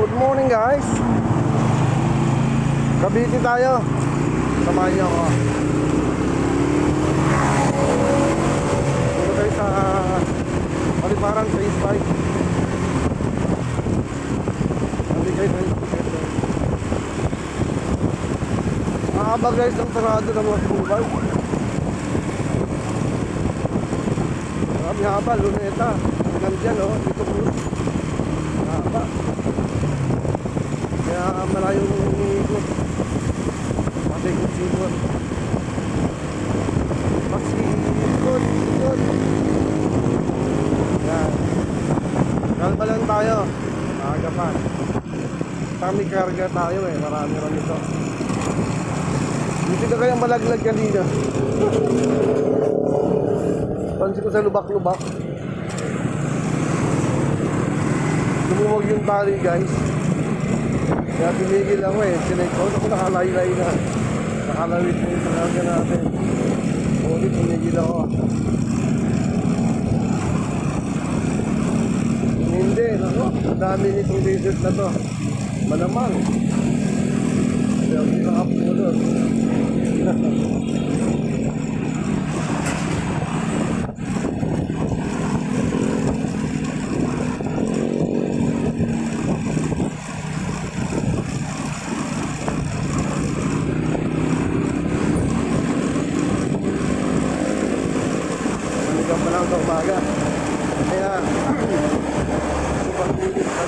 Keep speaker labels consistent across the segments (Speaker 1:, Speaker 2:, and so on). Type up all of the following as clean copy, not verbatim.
Speaker 1: Good morning guys. Cavite tayo. Samahan niyo ako. Punta tayo sa Paliparan Phase 5. Hindi kayo tayo. Mahaba guys ang sarado ng mga buhay. Marami haba, Luneta. Hanggang dyan dito po. Mahaba. Kaya malayo nung umiikot. Masikot sikot. Masikot sikot. Yan. Kalma lang tayo. Maaga pa. Kami karga tayo marami rin ito. Hindi ka kayang malaglag kanina. Pansin ko sa lubak-lubak. Lumuwag yung tali guys. Kaya tumigil ako Sinake ko ako nakalaylay na. Nakalawit na yung talaga natin. Ulit tumigil ako. Hindi, nako. Ang dami nitong desert na to. Malamang. Kaya hindi nakapulot. Manigang pa lang ito umaga. Kaya super tilit pa.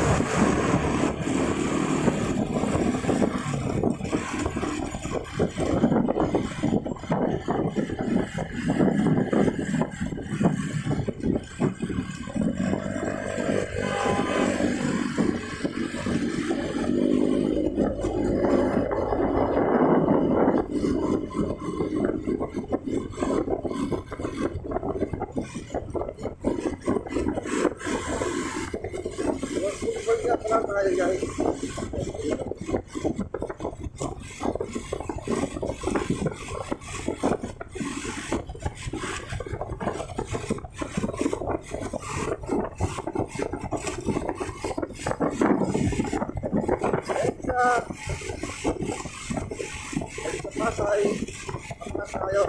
Speaker 1: Guys. Pasay. Pasay tayo.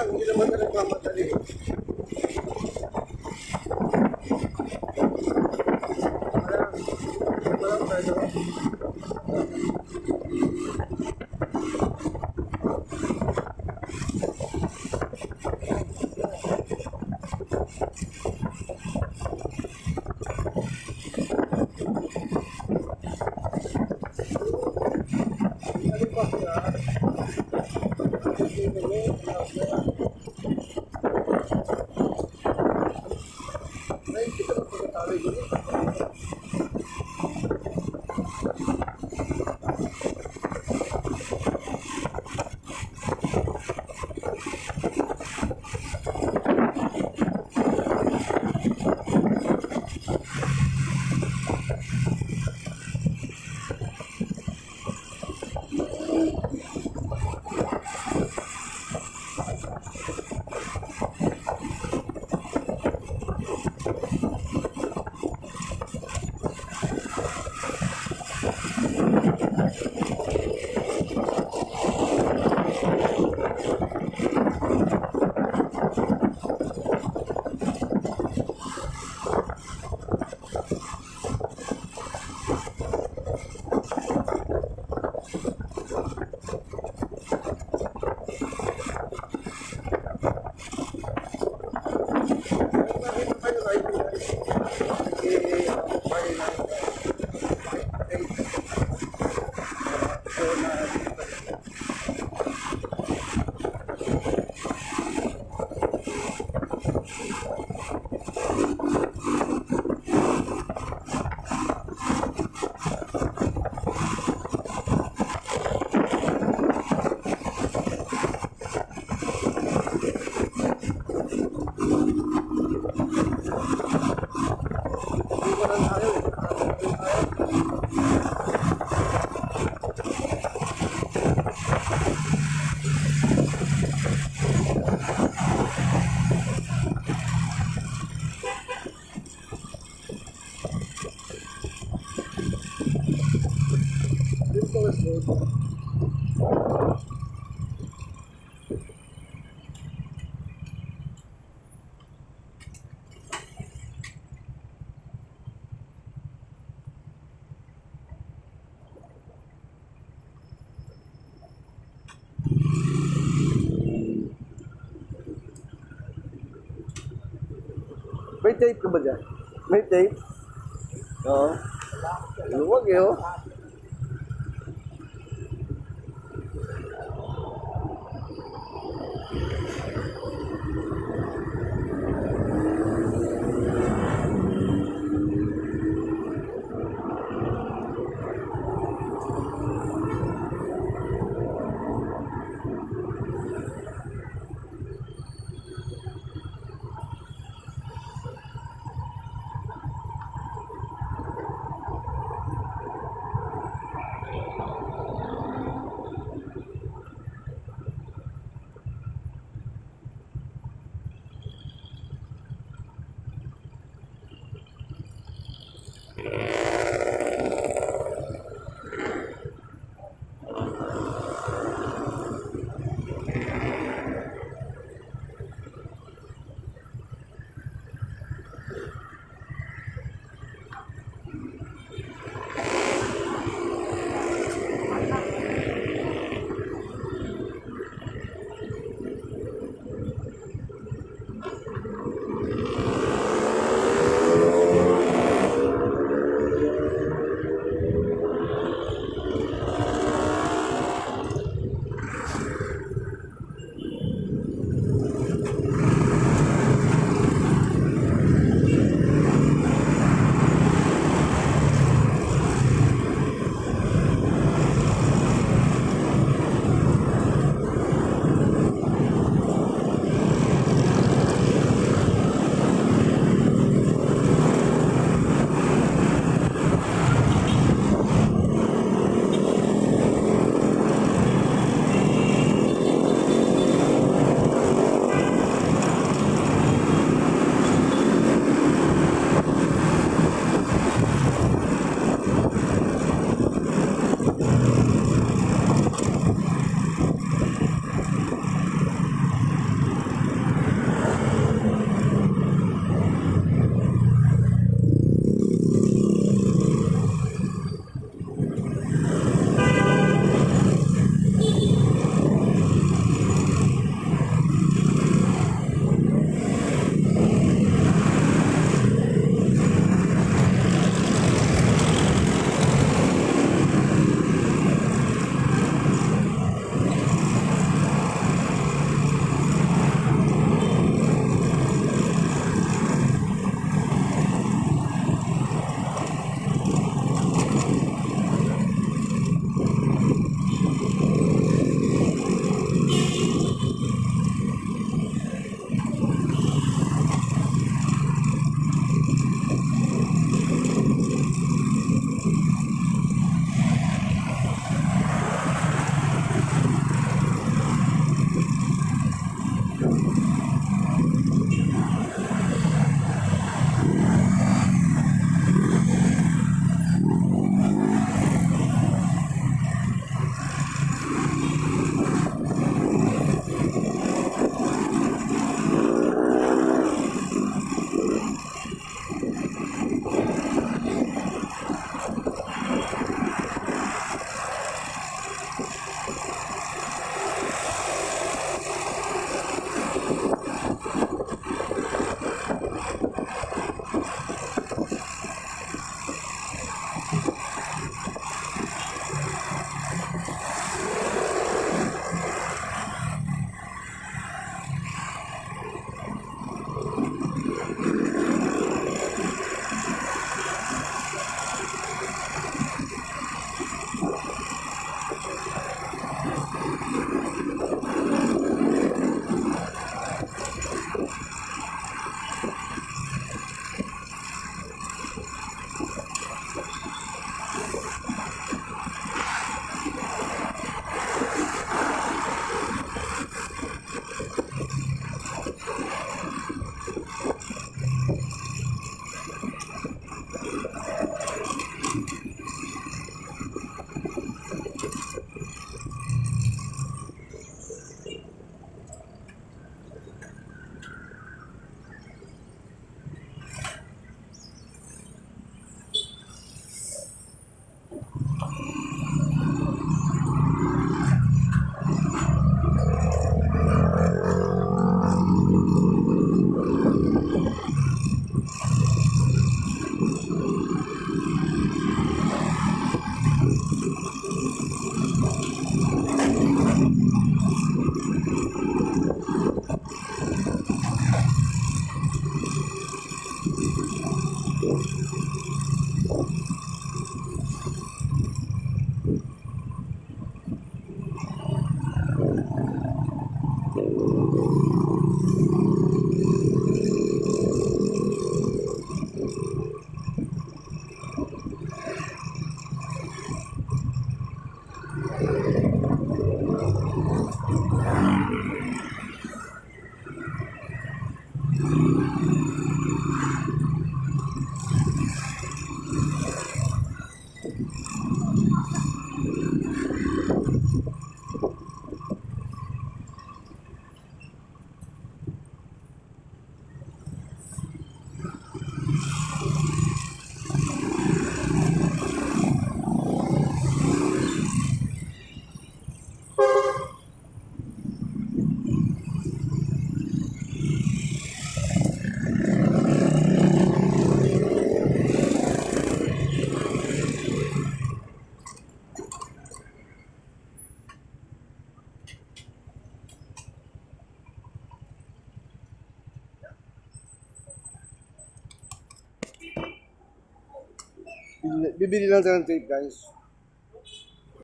Speaker 1: Hindi naman na nagmamadali. Walang tayo. May tape ka ba dyan? May tape? Oo. Luwag eh, oh. Bibili lang tayo ng tape guys.